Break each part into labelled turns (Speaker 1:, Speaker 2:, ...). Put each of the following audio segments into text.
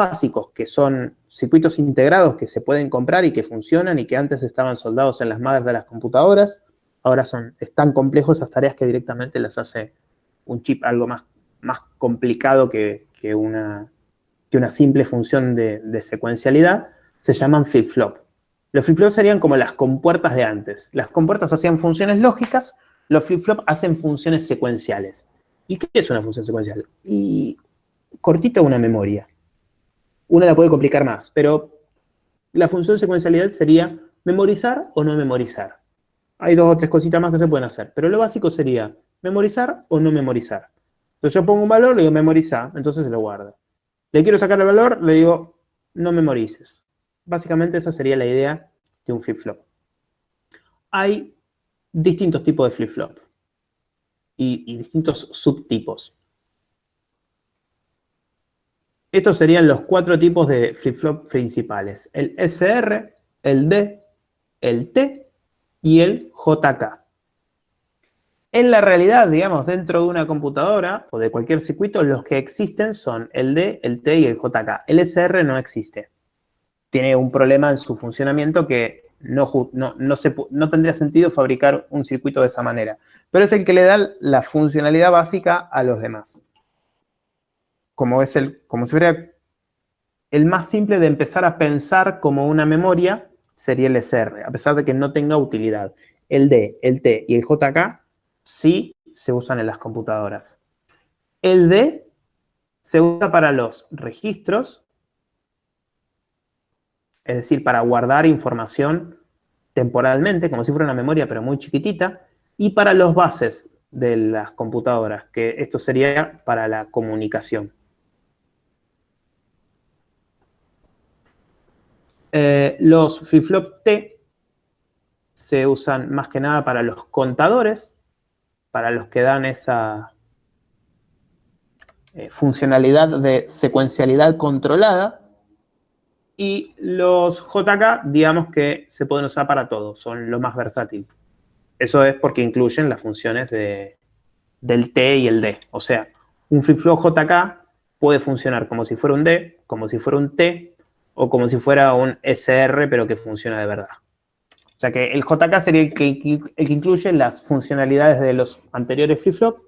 Speaker 1: básicos, que son circuitos integrados que se pueden comprar y que funcionan y que antes estaban soldados en las madres de las computadoras, ahora es tan complejos esas tareas que directamente las hace un chip algo más complicado que una simple función de secuencialidad, se llaman flip-flop. Los flip-flop serían como las compuertas de antes. Las compuertas hacían funciones lógicas, los flip-flop hacen funciones secuenciales. ¿Y qué es una función secuencial? Y cortito, una memoria. Una la puede complicar más, pero la función secuencialidad sería memorizar o no memorizar. Hay 2 o 3 cositas más que se pueden hacer, pero lo básico sería memorizar o no memorizar. Entonces yo pongo un valor, le digo memorizar, entonces se lo guarda. Le quiero sacar el valor, le digo no memorices. Básicamente esa sería la idea de un flip-flop. Hay distintos tipos de flip-flop y distintos subtipos. Estos serían los 4 tipos de flip-flop principales. El SR, el D, el T y el JK. En la realidad, digamos, dentro de una computadora o de cualquier circuito, los que existen son el D, el T y el JK. El SR no existe. Tiene un problema en su funcionamiento que no tendría sentido fabricar un circuito de esa manera. Pero es el que le da la funcionalidad básica a los demás. Como si fuera el más simple de empezar a pensar como una memoria, sería el SR, a pesar de que no tenga utilidad. El D, el T y el JK sí se usan en las computadoras. El D se usa para los registros, es decir, para guardar información temporalmente, como si fuera una memoria, pero muy chiquitita, y para los bases de las computadoras, que esto sería para la comunicación. Los flip-flop T se usan más que nada para los contadores, para los que dan esa funcionalidad de secuencialidad controlada, y los JK, digamos que se pueden usar para todo, son lo más versátil. Eso es porque incluyen las funciones del T y el D. O sea, un flip-flop JK puede funcionar como si fuera un D, como si fuera un T, o como si fuera un SR, pero que funciona de verdad. O sea que el JK sería el que incluye las funcionalidades de los anteriores flip-flop.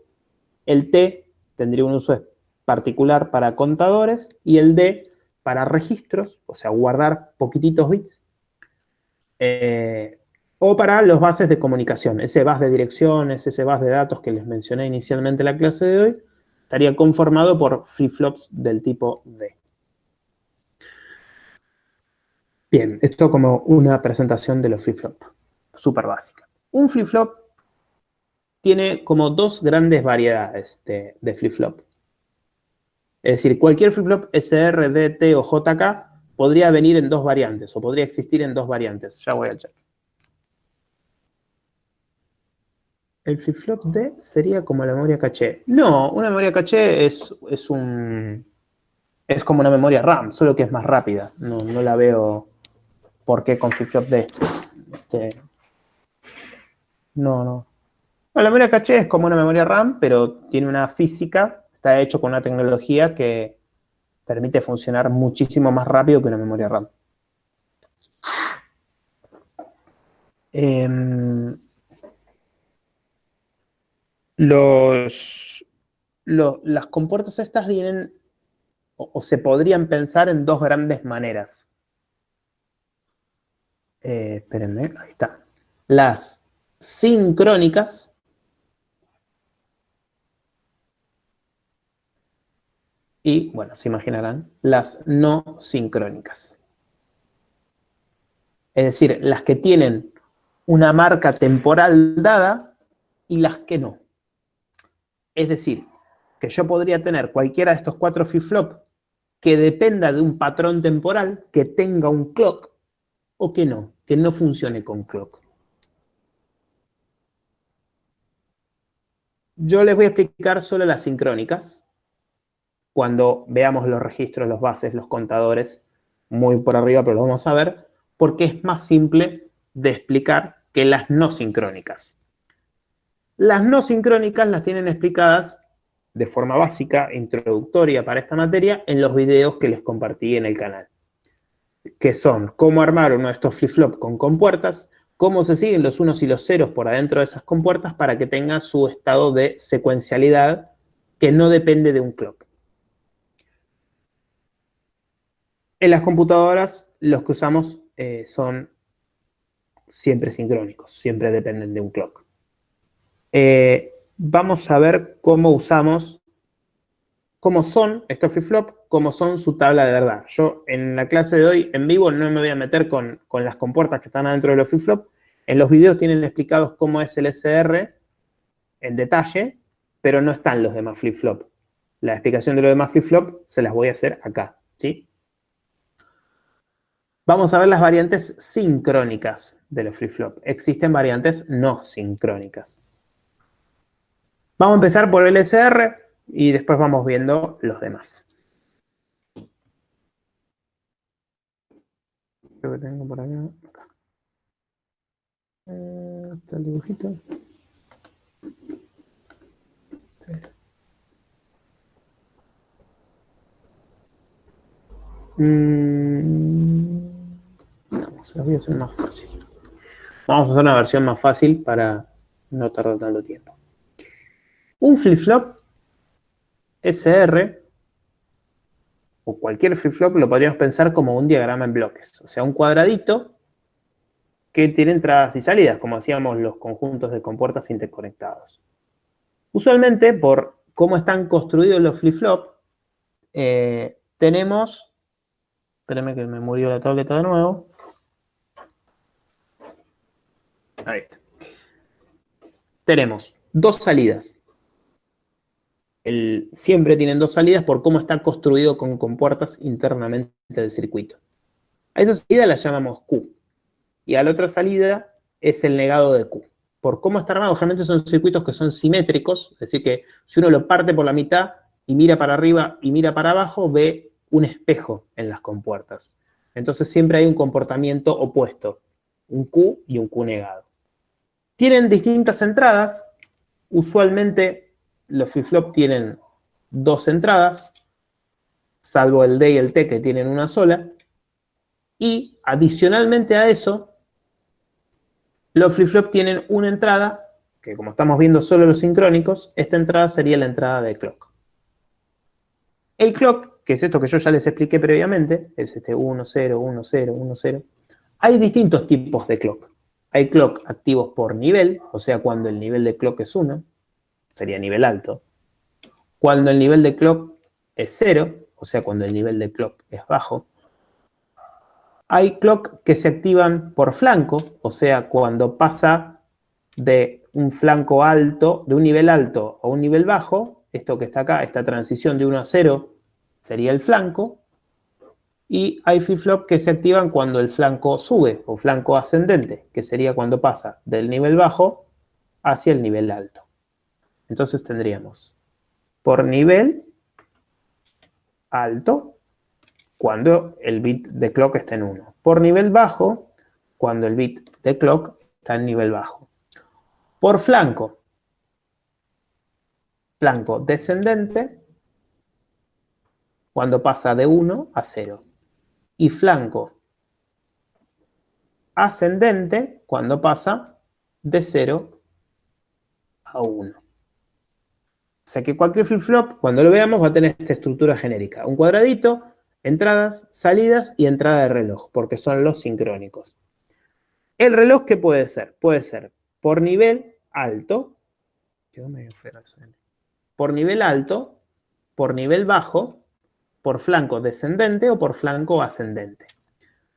Speaker 1: El T tendría un uso particular para contadores y el D para registros, o sea, guardar poquititos bits. O para los bases de comunicación, ese bus de direcciones, ese bus de datos que les mencioné inicialmente en la clase de hoy, estaría conformado por flip-flops del tipo D. Bien, esto como una presentación de los flip-flop, súper básica. Un flip-flop tiene como 2 grandes variedades de flip-flop. Es decir, cualquier flip-flop SR, D, T o JK podría venir en 2 variantes, o podría existir en 2 variantes. Ya voy a checar. El flip-flop D sería como la memoria caché. No, una memoria caché es como una memoria RAM, solo que es más rápida. No la veo por qué con flip-flop D. No. Bueno, la memoria caché es como una memoria RAM, pero tiene una física, está hecho con una tecnología que permite funcionar muchísimo más rápido que una memoria RAM. Las compuertas estas vienen o se podrían pensar en 2 grandes maneras. Espérenme, ahí está. Las sincrónicas y, bueno, se imaginarán, las no sincrónicas. Es decir, las que tienen una marca temporal dada y las que no. Es decir, que yo podría tener cualquiera de estos 4 flip-flop que dependa de un patrón temporal, que tenga un clock, o que no funcione con clock. Yo les voy a explicar solo las sincrónicas, cuando veamos los registros, los bases, los contadores, muy por arriba, pero lo vamos a ver, porque es más simple de explicar que las no sincrónicas. Las no sincrónicas las tienen explicadas de forma básica, introductoria para esta materia, en los videos que les compartí en el canal, que son cómo armar uno de estos flip-flop con compuertas, cómo se siguen los unos y los ceros por adentro de esas compuertas para que tenga su estado de secuencialidad que no depende de un clock. En las computadoras, los que usamos son siempre sincrónicos, siempre dependen de un clock. Vamos a ver cómo usamos, cómo son estos flip-flop, cómo son su tabla de verdad. Yo en la clase de hoy, en vivo, no me voy a meter con las compuertas que están adentro de los flip-flop. En los videos tienen explicados cómo es el SR en detalle, pero no están los demás flip-flop. La explicación de los demás flip-flop se las voy a hacer acá, ¿sí? Vamos a ver las variantes sincrónicas de los flip-flop. Existen variantes no sincrónicas. Vamos a empezar por el SR y después vamos viendo los demás. Creo que tengo por acá. Está el dibujito. Se los voy a hacer más fácil. Vamos a hacer una versión más fácil para no tardar tanto tiempo. Un flip-flop SR o cualquier flip-flop lo podríamos pensar como un diagrama en bloques. O sea, un cuadradito que tiene entradas y salidas, como hacíamos los conjuntos de compuertas interconectados. Usualmente, por cómo están construidos los flip-flop, tenemos... Espérenme que me murió la tableta de nuevo. Ahí está. Tenemos dos salidas. Siempre tienen dos salidas por cómo está construido con compuertas internamente del circuito. A esa salida la llamamos Q. Y a la otra salida es el negado de Q. Por cómo está armado, generalmente son circuitos que son simétricos, es decir que si uno lo parte por la mitad y mira para arriba y mira para abajo, ve un espejo en las compuertas. Entonces siempre hay un comportamiento opuesto, un Q y un Q negado. Tienen distintas entradas, usualmente los flip-flop tienen dos entradas, salvo el D y el T que tienen una sola, y adicionalmente a eso, los flip-flop tienen una entrada, que como estamos viendo solo los sincrónicos, esta entrada sería la entrada de clock. El clock, que es esto que yo ya les expliqué previamente, es este 1, 0, 1, 0, 1, 0. Hay distintos tipos de clock. Hay clock activos por nivel, o sea, cuando el nivel de clock es 1, sería nivel alto. Cuando el nivel de clock es 0, o sea, cuando el nivel de clock es bajo. Hay clock que se activan por flanco, o sea, cuando pasa de un flanco alto, de un nivel alto a un nivel bajo, esto que está acá, esta transición de 1 a 0, sería el flanco. Y hay flip-flop que se activan cuando el flanco sube, o flanco ascendente, que sería cuando pasa del nivel bajo hacia el nivel alto. Entonces tendríamos por nivel alto, cuando el bit de clock está en 1. Por nivel bajo, cuando el bit de clock está en nivel bajo. Por flanco, flanco descendente, cuando pasa de 1 a 0. Y flanco ascendente, cuando pasa de 0 a 1. O sea que cualquier flip-flop, cuando lo veamos, va a tener esta estructura genérica. Un cuadradito, entradas, salidas y entrada de reloj, porque son los sincrónicos. ¿El reloj qué puede ser? Puede ser por nivel alto, por nivel alto, por nivel bajo, por flanco descendente o por flanco ascendente.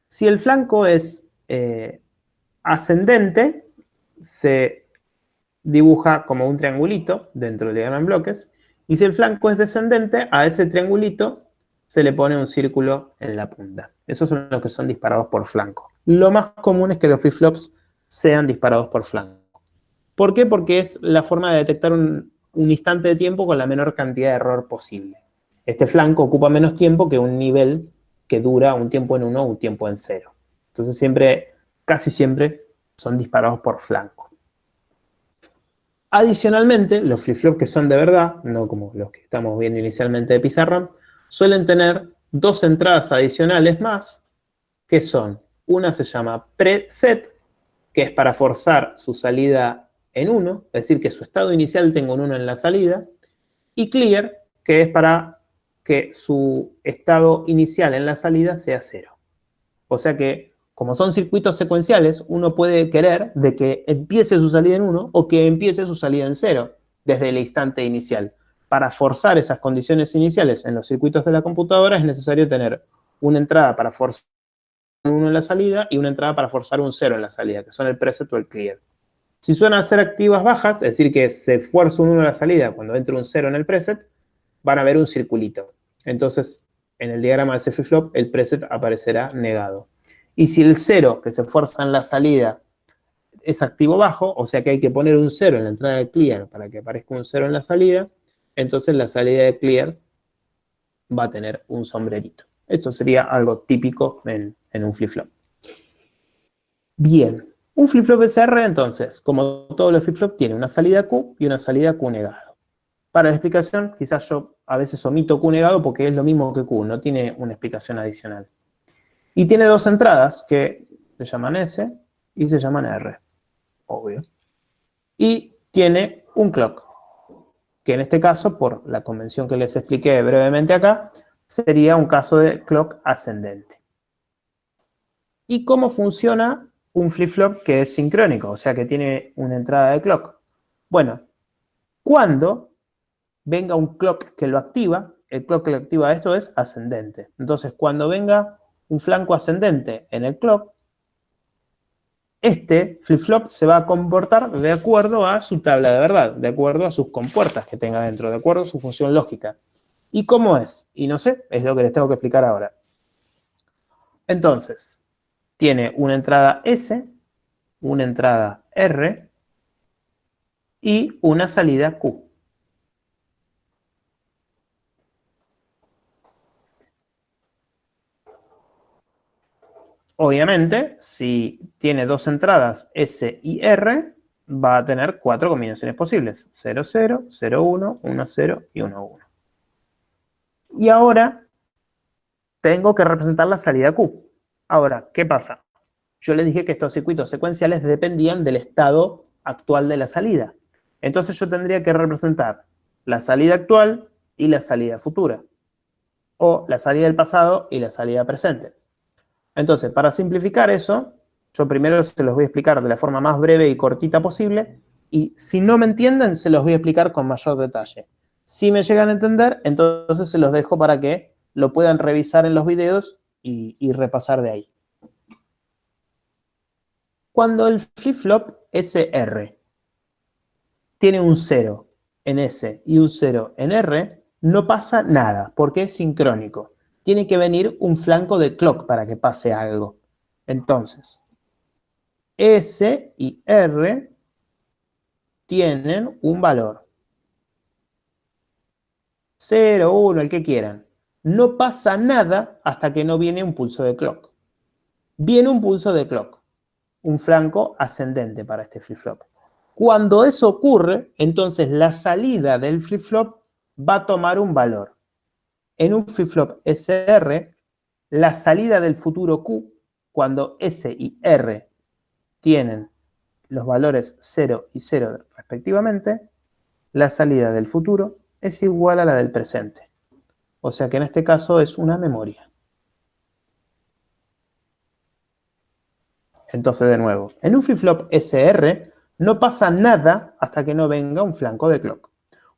Speaker 1: Si el flanco es ascendente, se dibuja como un triangulito dentro del diagrama en bloques, y si el flanco es descendente, a ese triangulito se le pone un círculo en la punta. Esos son los que son disparados por flanco. Lo más común es que los flip-flops sean disparados por flanco. ¿Por qué? Porque es la forma de detectar un instante de tiempo con la menor cantidad de error posible. Este flanco ocupa menos tiempo que un nivel que dura un tiempo en 1 o un tiempo en 0. Entonces casi siempre son disparados por flanco. Adicionalmente, los flip-flop que son de verdad, no como los que estamos viendo inicialmente de pizarrón, suelen tener dos entradas adicionales más, que son, una se llama preset, que es para forzar su salida en 1, es decir, que su estado inicial tenga un 1 en la salida, y clear, que es para que su estado inicial en la salida sea 0. O sea que, como son circuitos secuenciales, uno puede querer de que empiece su salida en 1 o que empiece su salida en 0 desde el instante inicial. Para forzar esas condiciones iniciales en los circuitos de la computadora es necesario tener una entrada para forzar un 1 en la salida y una entrada para forzar un 0 en la salida, que son el preset o el clear. Si suelen ser activas bajas, es decir, que se fuerza un 1 en la salida cuando entra un 0 en el preset, van a ver un circulito. Entonces, en el diagrama de ese flip-flop, el preset aparecerá negado. Y si el 0 que se fuerza en la salida es activo bajo, o sea que hay que poner un 0 en la entrada de clear para que aparezca un 0 en la salida, entonces la salida de clear va a tener un sombrerito. Esto sería algo típico en un flip-flop. Bien, un flip-flop SR entonces, como todos los flip-flop, tiene una salida Q y una salida Q negado. Para la explicación, quizás yo a veces omito Q negado porque es lo mismo que Q, no tiene una explicación adicional. Y tiene dos entradas que se llaman S y se llaman R, obvio. Y tiene un clock, que en este caso, por la convención que les expliqué brevemente acá, sería un caso de clock ascendente. ¿Y cómo funciona un flip-flop que es sincrónico? O sea, que tiene una entrada de clock. Bueno, cuando venga un clock que lo activa, el clock que lo activa esto es ascendente. Entonces, cuando venga un flanco ascendente en el clock, este flip-flop se va a comportar de acuerdo a su tabla de verdad, de acuerdo a sus compuertas que tenga dentro, de acuerdo a su función lógica. ¿Y cómo es? Y no sé, es lo que les tengo que explicar ahora. Entonces, tiene una entrada S, una entrada R y una salida Q. Obviamente, si tiene dos entradas S y R, va a tener 4 combinaciones posibles. 0, 0, 0, 1, 1, 0 y 1, 1. Y ahora tengo que representar la salida Q. Ahora, ¿qué pasa? Yo les dije que estos circuitos secuenciales dependían del estado actual de la salida. Entonces yo tendría que representar la salida actual y la salida futura. O la salida del pasado y la salida presente. Entonces, para simplificar eso, yo primero se los voy a explicar de la forma más breve y cortita posible, y si no me entienden, se los voy a explicar con mayor detalle. Si me llegan a entender, entonces se los dejo para que lo puedan revisar en los videos y repasar de ahí. Cuando el flip-flop SR tiene un 0 en S y un 0 en R, no pasa nada, porque es sincrónico. Tiene que venir un flanco de clock para que pase algo. Entonces, S y R tienen un valor. 0, 1, el que quieran. No pasa nada hasta que no viene un pulso de clock. Viene un pulso de clock, un flanco ascendente para este flip-flop. Cuando eso ocurre, entonces la salida del flip-flop va a tomar un valor. En un flip-flop SR, la salida del futuro Q, cuando S y R tienen los valores 0 y 0 respectivamente, la salida del futuro es igual a la del presente. O sea que en este caso es una memoria. Entonces, de nuevo, en un flip-flop SR no pasa nada hasta que no venga un flanco de clock.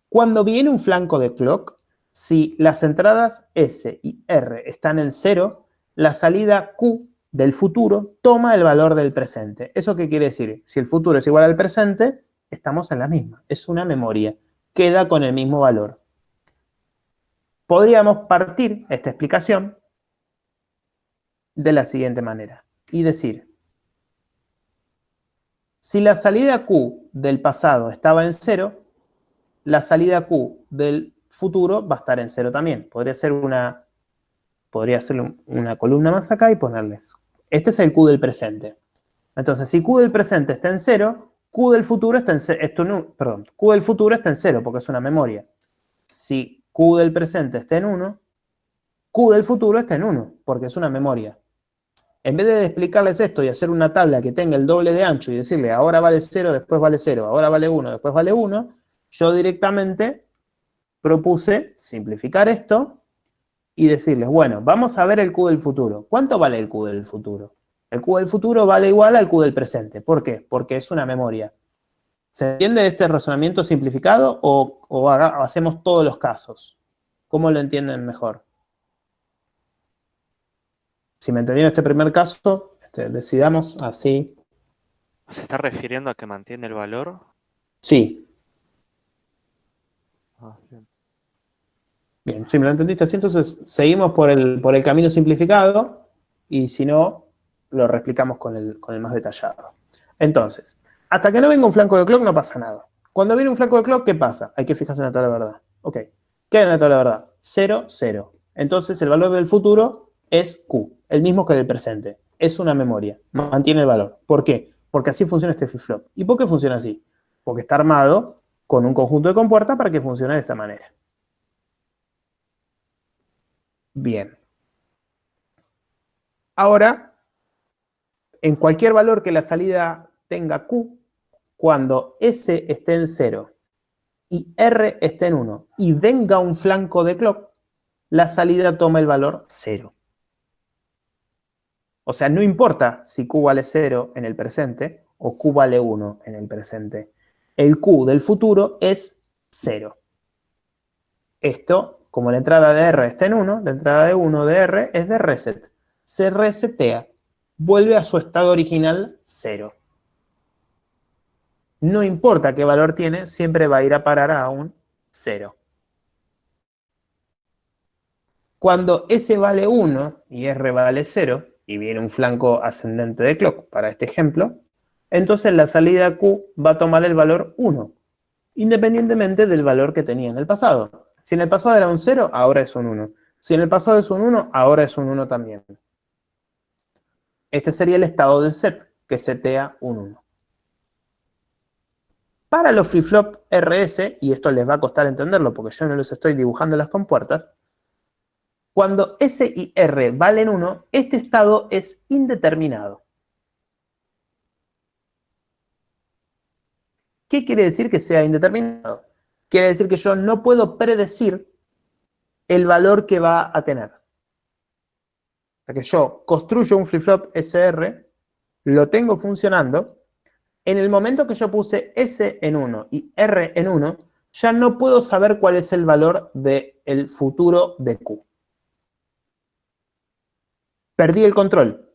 Speaker 1: Cuando viene un flanco de clock, si las entradas S y R están en 0, la salida Q del futuro toma el valor del presente. ¿Eso qué quiere decir? Si el futuro es igual al presente, estamos en la misma. Es una memoria. Queda con el mismo valor. Podríamos partir esta explicación de la siguiente manera y decir, si la salida Q del pasado estaba en 0, la salida Q del futuro va a estar en 0 también. Podría ser una columna más acá y ponerles. Este es el Q del presente. Entonces, si Q del presente está en 0, Q del futuro está en Q del futuro está en 0 porque es una memoria. Si Q del presente está en 1, Q del futuro está en 1 porque es una memoria. En vez de explicarles esto y hacer una tabla que tenga el doble de ancho y decirle ahora vale 0, después vale 0, ahora vale 1, después vale 1, yo directamente propuse simplificar esto y decirles, bueno, vamos a ver el Q del futuro. ¿Cuánto vale el Q del futuro? El Q del futuro vale igual al Q del presente. ¿Por qué? Porque es una memoria. ¿Se entiende este razonamiento simplificado o hacemos todos los casos? ¿Cómo lo entienden mejor? Si me entendieron este primer caso, decidamos así.
Speaker 2: ¿Se está refiriendo a que mantiene el valor?
Speaker 1: Sí.
Speaker 2: Bien.
Speaker 1: Bien, si me lo entendiste así, entonces seguimos por el camino simplificado y si no, lo reexplicamos con el más detallado. Entonces, hasta que no venga un flanco de clock no pasa nada. Cuando viene un flanco de clock, ¿qué pasa? Hay que fijarse en la tabla de verdad. Ok, ¿qué hay en la tabla de verdad? 0, 0. Entonces el valor del futuro es Q, el mismo que del presente. Es una memoria, mantiene el valor. ¿Por qué? Porque así funciona este flip-flop. ¿Y por qué funciona así? Porque está armado con un conjunto de compuertas para que funcione de esta manera. Bien. Ahora, en cualquier valor que la salida tenga Q, cuando S esté en 0 y R esté en 1 y venga un flanco de clock, la salida toma el valor 0. O sea, no importa si Q vale 0 en el presente o Q vale 1 en el presente. El Q del futuro es 0. Esto, como la entrada de R está en 1, la entrada de 1 de R es de reset. Se resetea, vuelve a su estado original 0. No importa qué valor tiene, siempre va a ir a parar a un 0. Cuando S vale 1 y R vale 0, y viene un flanco ascendente de clock para este ejemplo, entonces la salida Q va a tomar el valor 1, independientemente del valor que tenía en el pasado. Si en el pasado era un 0, ahora es un 1. Si en el pasado es un 1, ahora es un 1 también. Este sería el estado del set, que setea un 1. Para los flip-flop RS, y esto les va a costar entenderlo porque yo no les estoy dibujando las compuertas, cuando S y R valen 1, este estado es indeterminado. ¿Qué quiere decir que sea indeterminado? Quiere decir que yo no puedo predecir el valor que va a tener. O sea que yo construyo un flip-flop SR, lo tengo funcionando. En el momento que yo puse S en 1 y R en 1, ya no puedo saber cuál es el valor del futuro de Q. Perdí el control.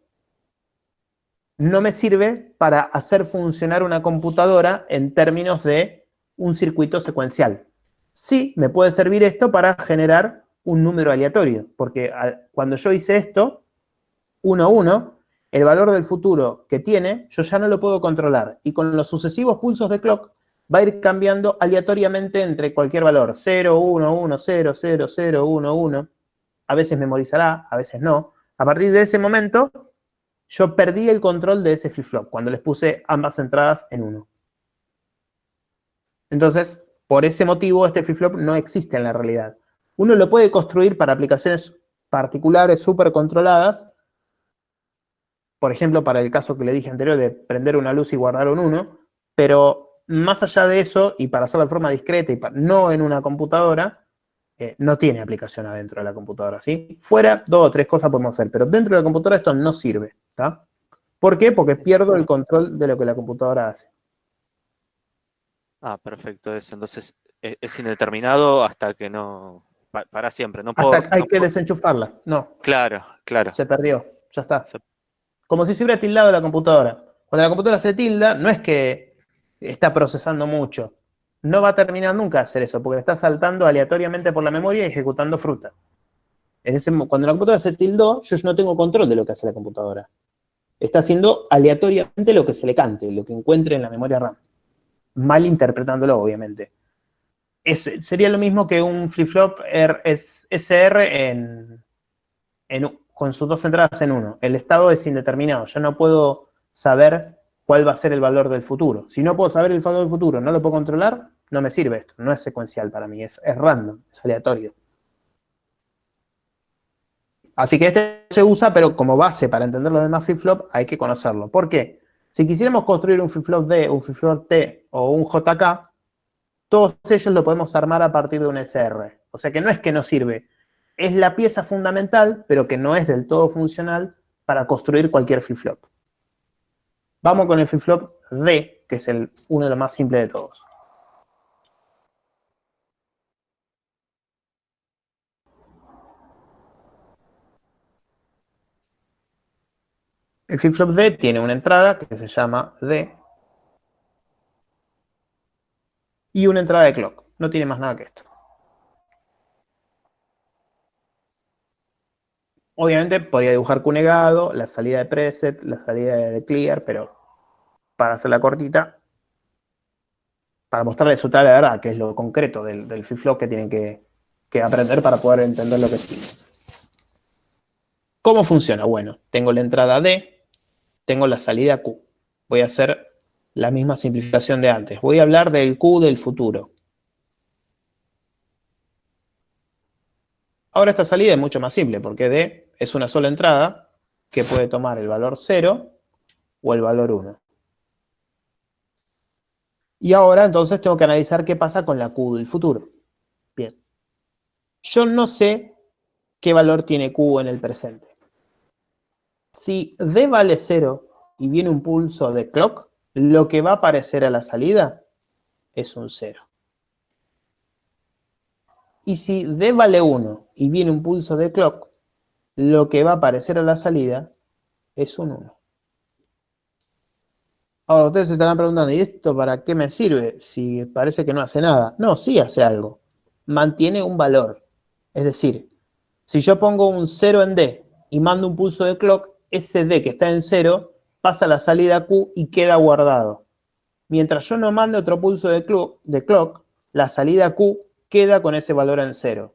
Speaker 1: No me sirve para hacer funcionar una computadora en términos de un circuito secuencial. Sí, me puede servir esto para generar un número aleatorio, porque cuando yo hice esto, 1, 1, el valor del futuro que tiene, yo ya no lo puedo controlar. Y con los sucesivos pulsos de clock, va a ir cambiando aleatoriamente entre cualquier valor. 0, 1, 1, 0, 0, 0, 1, 1. A veces memorizará, a veces no. A partir de ese momento, yo perdí el control de ese flip-flop cuando les puse ambas entradas en 1. Entonces, por ese motivo, este flip-flop no existe en la realidad. Uno lo puede construir para aplicaciones particulares, súper controladas. Por ejemplo, para el caso que le dije anterior de prender una luz y guardar un 1. Pero más allá de eso, y para hacerlo de forma discreta y no en una computadora, no tiene aplicación adentro de la computadora, ¿sí? Fuera, 2 o 3 cosas podemos hacer, pero dentro de la computadora esto no sirve, ¿está? ¿Por qué? Porque pierdo el control de lo que la computadora hace.
Speaker 2: Ah, perfecto eso. Entonces es indeterminado hasta que no... Para siempre. No
Speaker 1: Hasta
Speaker 2: puedo,
Speaker 1: hay
Speaker 2: no
Speaker 1: que
Speaker 2: puedo...
Speaker 1: desenchufarla. No,
Speaker 2: Claro, claro.
Speaker 1: se perdió, ya está.
Speaker 2: Se-
Speaker 1: Como si se hubiera tildado la computadora. Cuando la computadora se tilda, no es que está procesando mucho. No va a terminar nunca de hacer eso, porque está saltando aleatoriamente por la memoria y ejecutando fruta. Cuando la computadora se tildó, yo no tengo control de lo que hace la computadora. Está haciendo aleatoriamente lo que se le cante, lo que encuentre en la memoria RAM. Mal interpretándolo, obviamente. Sería lo mismo que un flip-flop SR con sus dos entradas en 1. El estado es indeterminado. Yo no puedo saber cuál va a ser el valor del futuro. Si no puedo saber el valor del futuro, no lo puedo controlar, no me sirve esto. No es secuencial para mí, es random, es aleatorio. Así que este se usa, pero como base para entender los demás flip-flop hay que conocerlo. ¿Por qué? Si quisiéramos construir un flip-flop D, un flip-flop T o un JK, todos ellos lo podemos armar a partir de un SR. O sea que no es que no sirve. Es la pieza fundamental, pero que no es del todo funcional para construir cualquier flip-flop. Vamos con el flip-flop D, que es uno de los más simples de todos. El flip-flop D tiene una entrada que se llama D y una entrada de clock. No tiene más nada que esto. Obviamente podría dibujar Q negado, la salida de preset, la salida de clear, pero para hacerla cortita, para mostrarles su tarea de verdad, que es lo concreto del flip-flop que tienen que aprender para poder entender lo que sigue. ¿Cómo funciona? Bueno, tengo la entrada D, tengo la salida Q. Voy a hacer la misma simplificación de antes. Voy a hablar del Q del futuro. Ahora esta salida es mucho más simple, porque D es una sola entrada que puede tomar el valor 0 o el valor 1. Y ahora entonces tengo que analizar qué pasa con la Q del futuro. Bien. Yo no sé qué valor tiene Q en el presente. Si D vale 0 y viene un pulso de clock, lo que va a aparecer a la salida es un 0. Y si D vale 1 y viene un pulso de clock, lo que va a aparecer a la salida es un 1. Ahora ustedes se estarán preguntando, ¿y esto para qué me sirve? Si parece que no hace nada. No, sí hace algo. Mantiene un valor. Es decir, si yo pongo un 0 en D y mando un pulso de clock, ese D que está en 0 pasa a la salida Q y queda guardado. Mientras yo no mande otro pulso de clock, la salida Q queda con ese valor en 0.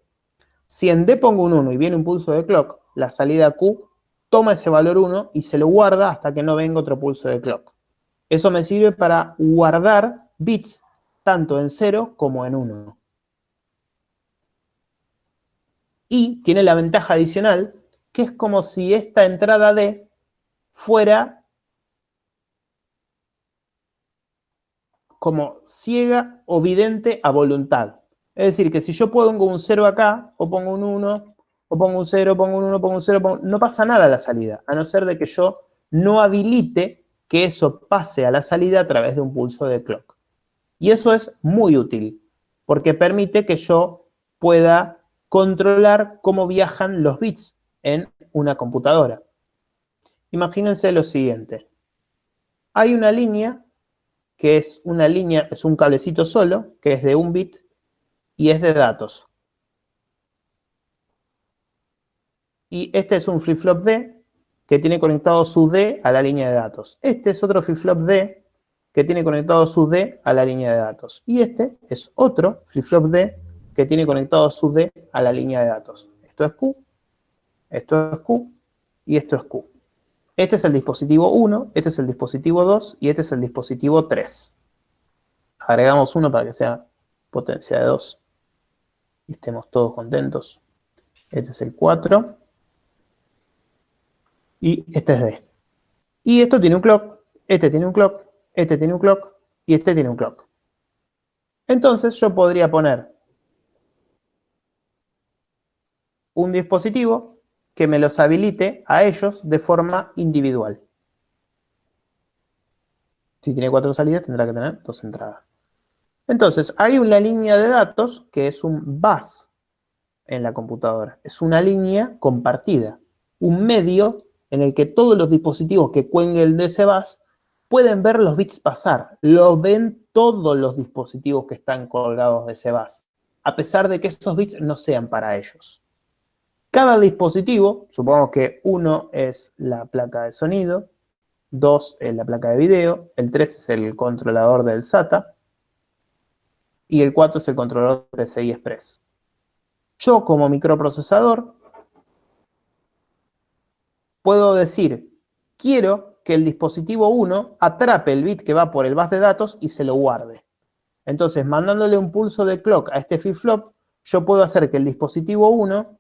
Speaker 1: Si en D pongo un 1 y viene un pulso de clock, la salida Q toma ese valor 1 y se lo guarda hasta que no venga otro pulso de clock. Eso me sirve para guardar bits tanto en 0 como en 1. Y tiene la ventaja adicional que es como si esta entrada D fuera como ciega o vidente a voluntad. Es decir, que si yo pongo un 0 acá, o pongo un 1, o pongo un 0, pongo un 1, pongo un 0, no pasa nada a la salida, a no ser de que yo no habilite que eso pase a la salida a través de un pulso de clock. Y eso es muy útil, porque permite que yo pueda controlar cómo viajan los bits en una computadora. Imagínense lo siguiente. Hay una línea que es una línea, es un cablecito solo, que es de un bit y es de datos. Y este es un flip-flop D que tiene conectado su D a la línea de datos. Este es otro flip-flop D que tiene conectado su D a la línea de datos. Y este es otro flip-flop D que tiene conectado su D a la línea de datos. Esto es Q, esto es Q y esto es Q. Este es el dispositivo 1, este es el dispositivo 2 y este es el dispositivo 3. Agregamos uno para que sea potencia de 2 y estemos todos contentos. Este es el 4 y este es D. Y esto tiene un clock, este tiene un clock, este tiene un clock y este tiene un clock. Entonces yo podría poner un dispositivo que me los habilite a ellos de forma individual. Si tiene 4 salidas tendrá que tener 2 entradas. Entonces hay una línea de datos que es un bus en la computadora. Es una línea compartida, un medio en el que todos los dispositivos que cuelguen de ese bus pueden ver los bits pasar. Lo ven todos los dispositivos que están colgados de ese bus, a pesar de que esos bits no sean para ellos. Cada dispositivo, supongamos que 1 es la placa de sonido, 2 es la placa de video, el 3 es el controlador del SATA y el 4 es el controlador de PCI Express. Yo como microprocesador puedo decir, quiero que el dispositivo 1 atrape el bit que va por el bus de datos y se lo guarde. Entonces, mandándole un pulso de clock a este flip-flop, yo puedo hacer que el dispositivo 1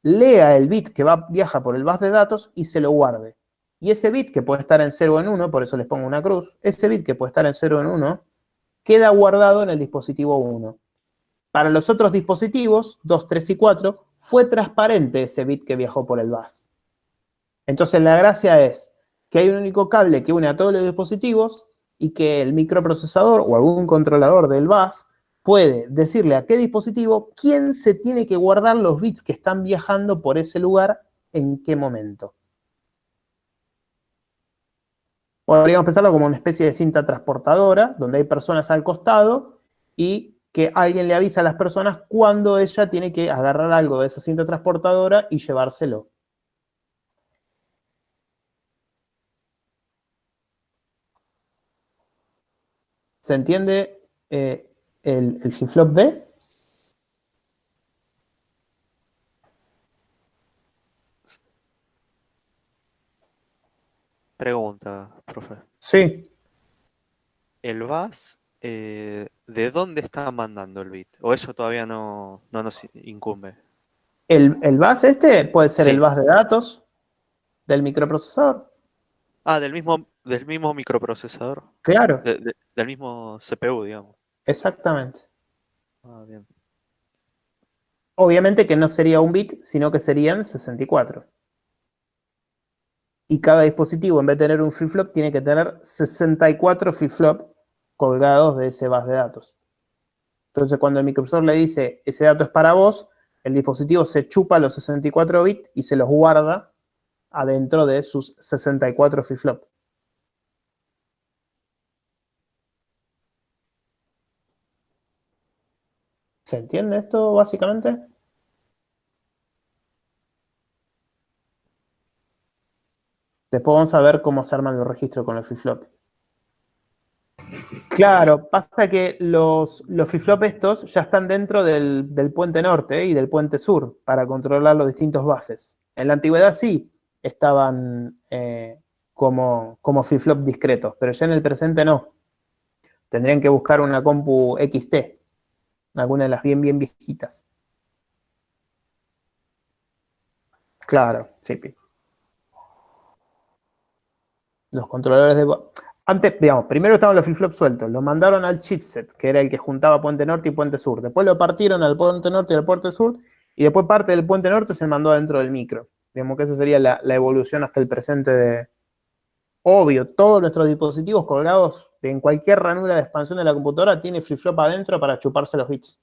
Speaker 1: lea el bit que viaja por el bus de datos y se lo guarde. Y ese bit que puede estar en 0 o en 1, por eso les pongo una cruz, ese bit que puede estar en 0 o en 1, queda guardado en el dispositivo 1. Para los otros dispositivos, 2, 3 y 4, fue transparente ese bit que viajó por el bus. Entonces la gracia es que hay un único cable que une a todos los dispositivos y que el microprocesador o algún controlador del bus puede decirle a qué dispositivo quién se tiene que guardar los bits que están viajando por ese lugar en qué momento. Podríamos pensarlo como una especie de cinta transportadora, donde hay personas al costado y que alguien le avisa a las personas cuando ella tiene que agarrar algo de esa cinta transportadora y llevárselo. ¿Se entiende el flip-flop D?
Speaker 2: Pregunta, profe.
Speaker 1: Sí.
Speaker 2: ¿El bus de dónde está mandando el bit? ¿O eso todavía no nos incumbe?
Speaker 1: El bus este puede ser el
Speaker 2: Sí.
Speaker 1: bus de datos del microprocesador.
Speaker 2: Ah, del mismo microprocesador.
Speaker 1: Claro,
Speaker 2: Del mismo CPU, digamos.
Speaker 1: exactamente.
Speaker 2: Ah, bien.
Speaker 1: Obviamente que no sería un bit, sino que serían 64. Y cada dispositivo, en vez de tener un flip-flop, tiene que tener 64 flip-flop colgados de ese bus de datos. Entonces, cuando el microprocesador le dice, ese dato es para vos, el dispositivo se chupa los 64 bits y se los guarda adentro de sus 64 flip-flop. ¿Se entiende esto básicamente? Después vamos a ver cómo se arman los registros con los flip-flop. Claro, pasa que los flip-flop estos ya están dentro del puente norte y del puente sur para controlar los distintos bases. En la antigüedad sí estaban como flip-flop discretos, pero ya en el presente no. Tendrían que buscar una compu XT, alguna de las bien viejitas. Claro, sí. Los controladores de... Antes, digamos, primero estaban los flip-flops sueltos, lo mandaron al chipset, que era el que juntaba puente norte y puente sur. Después lo partieron al puente norte y al puente sur, y después parte del puente norte se mandó adentro del micro. Digamos que esa sería la evolución hasta el presente de... Obvio, todos nuestros dispositivos colgados en cualquier ranura de expansión de la computadora tiene flip-flop adentro para chuparse los bits.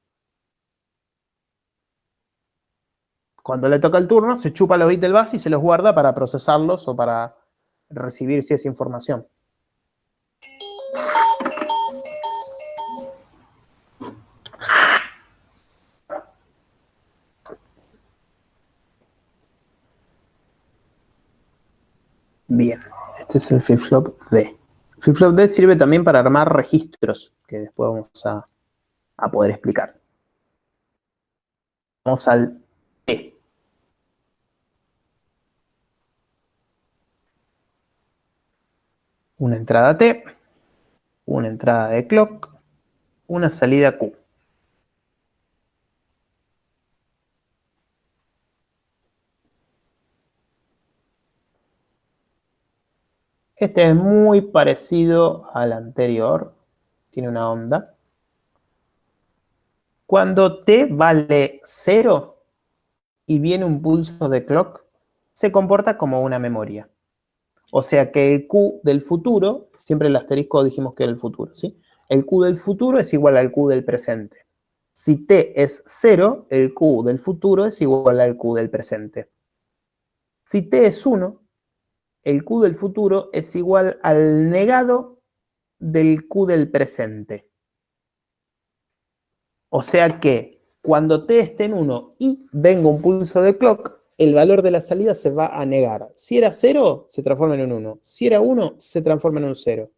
Speaker 1: Cuando le toca el turno, se chupa los bits del bus y se los guarda para procesarlos o para recibir si es información. Bien, este es el flip-flop D. El flip-flop D sirve también para armar registros, que después vamos a poder explicar. Vamos al T. Una entrada T, una entrada de clock, una salida Q. Este es muy parecido al anterior, tiene una onda. Cuando T vale 0 y viene un pulso de clock, se comporta como una memoria. O sea que el Q del futuro, siempre el asterisco dijimos que era el futuro, ¿sí? El Q del futuro es igual al Q del presente. Si T es 0, el Q del futuro es igual al Q del presente. Si T es 1, el Q del futuro es igual al negado del Q del presente. O sea que cuando T esté en 1 y venga un pulso de clock, el valor de la salida se va a negar. Si era 0, se transforma en un 1. Si era 1, se transforma en un 0.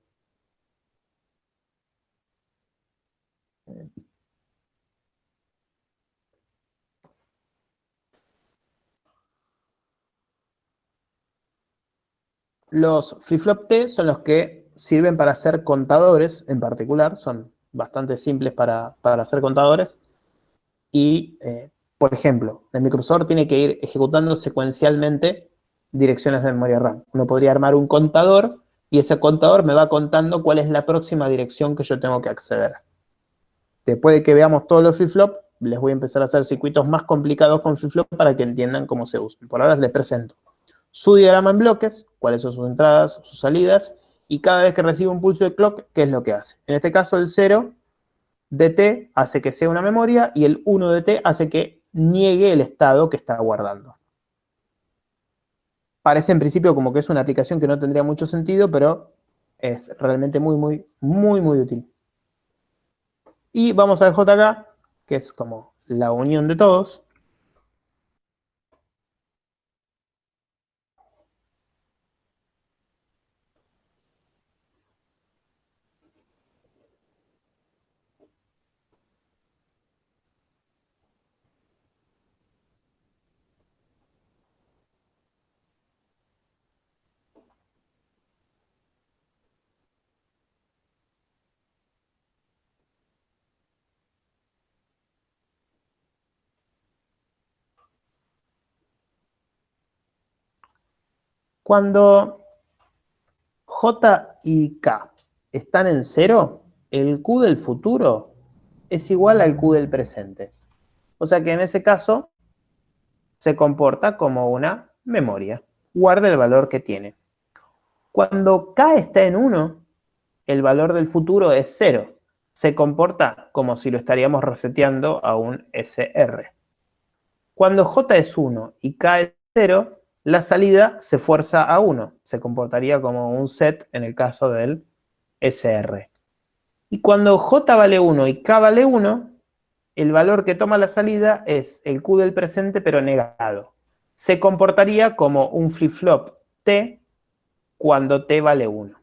Speaker 1: Los flip-flop T son los que sirven para hacer contadores en particular, son bastante simples para hacer contadores. Y, por ejemplo, el microprocesador tiene que ir ejecutando secuencialmente direcciones de memoria RAM. Uno podría armar un contador y ese contador me va contando cuál es la próxima dirección que yo tengo que acceder. Después de que veamos todos los flip-flop, les voy a empezar a hacer circuitos más complicados con flip-flop para que entiendan cómo se usan. Por ahora les presento su diagrama en bloques, cuáles son sus entradas, sus salidas, y cada vez que recibe un pulso de clock, qué es lo que hace. En este caso, el 0 de t hace que sea una memoria y el 1 de t hace que niegue el estado que está guardando. Parece en principio como que es una aplicación que no tendría mucho sentido, pero es realmente muy útil. Y vamos al JK, que es como la unión de todos. Cuando J y K están en 0, el Q del futuro es igual al Q del presente. O sea que en ese caso se comporta como una memoria. Guarda el valor que tiene. Cuando K está en 1, el valor del futuro es 0. Se comporta como si lo estaríamos reseteando a un SR. Cuando J es 1 y K es 0, la salida se fuerza a 1. Se comportaría como un set en el caso del SR. Y cuando J vale 1 y K vale 1, el valor que toma la salida es el Q del presente pero negado. Se comportaría como un flip-flop T cuando T vale 1.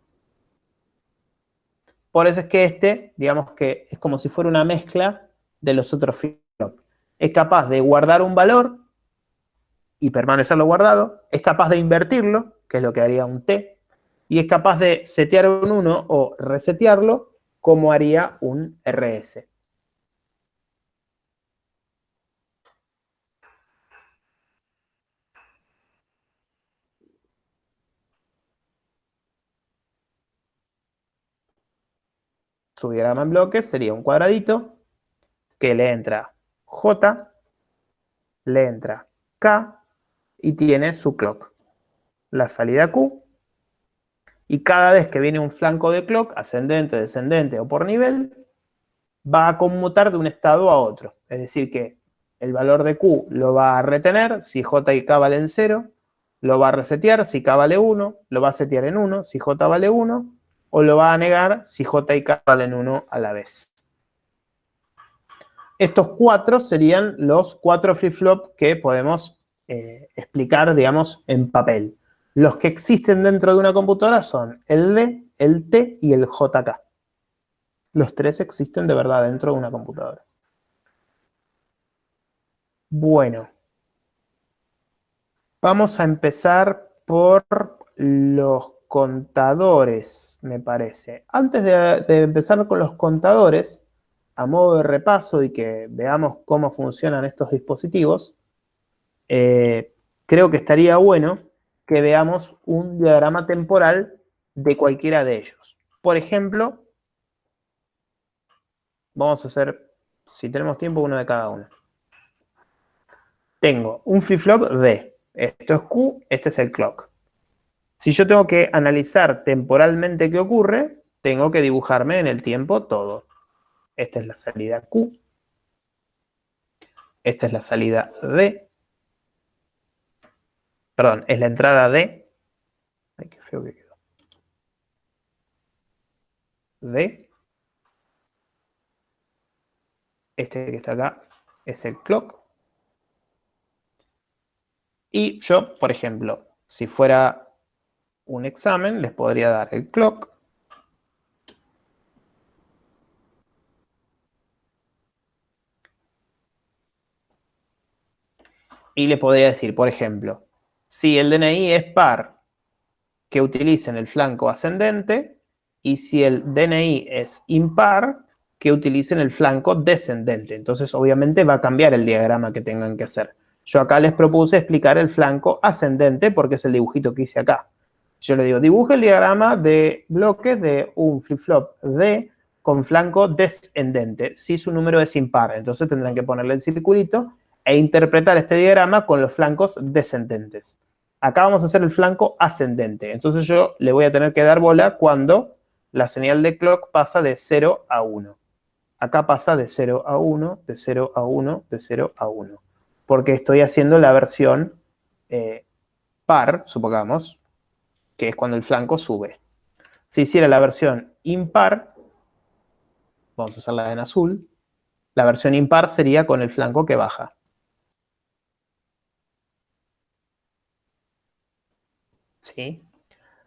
Speaker 1: Por eso es que este, digamos que es como si fuera una mezcla de los otros flip-flop. Es capaz de guardar un valor y permanecerlo guardado, es capaz de invertirlo, que es lo que haría un T, y es capaz de setear un 1 o resetearlo como haría un RS. Su diagrama en bloques sería un cuadradito que le entra J, le entra K y tiene su clock. La salida Q, y cada vez que viene un flanco de clock, ascendente, descendente o por nivel, va a conmutar de un estado a otro. Es decir, que el valor de Q lo va a retener si J y K valen 0, lo va a resetear si K vale 1, lo va a setear en 1 si J vale 1, o lo va a negar si J y K valen 1 a la vez. Estos 4 serían los 4 flip-flop que podemos explicar, digamos, en papel. Los que existen dentro de una computadora son el D, el T y el JK. Los 3 existen de verdad dentro de una computadora. Bueno, vamos a empezar por los contadores, me parece. Antes de empezar con los contadores, a modo de repaso y que veamos cómo funcionan estos dispositivos, creo que estaría bueno que veamos un diagrama temporal de cualquiera de ellos. Por ejemplo, vamos a hacer, si tenemos tiempo, uno de cada uno. Tengo un flip-flop D. Esto es Q, este es el clock. Si yo tengo que analizar temporalmente qué ocurre, tengo que dibujarme en el tiempo todo. Esta es la salida Q. Esta es la salida D. Perdón, es la entrada D. Ay, qué feo que quedó. D. Este que está acá es el clock. Y yo, por ejemplo, si fuera un examen, les podría dar el clock. Y le podría decir, por ejemplo, si el DNI es par que utilicen el flanco ascendente, y si el DNI es impar, que utilicen el flanco descendente. Entonces, obviamente, va a cambiar el diagrama que tengan que hacer. Yo acá les propuse explicar el flanco ascendente porque es el dibujito que hice acá. Yo le digo, dibuje el diagrama de bloques de un flip-flop D con flanco descendente, si su número es impar. Entonces tendrán que ponerle el circulito e interpretar este diagrama con los flancos descendentes. Acá vamos a hacer el flanco ascendente. Entonces yo le voy a tener que dar bola cuando la señal de clock pasa de 0 a 1. Acá pasa de 0 a 1, de 0 a 1, de 0 a 1. Porque estoy haciendo la versión par, supongamos, que es cuando el flanco sube. Si hiciera la versión impar, vamos a hacerla en azul, la versión impar sería con el flanco que baja. ¿Sí?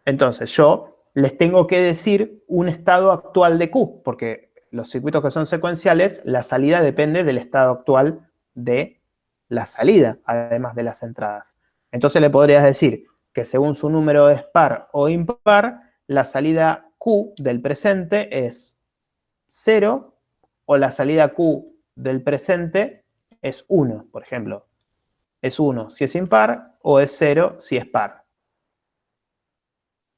Speaker 1: Entonces yo les tengo que decir un estado actual de Q, porque los circuitos que son secuenciales, la salida depende del estado actual de la salida, además de las entradas. Entonces le podrías decir que según su número es par o impar, la salida Q del presente es 0 o la salida Q del presente es 1, por ejemplo. Es 1 si es impar o es 0 si es par.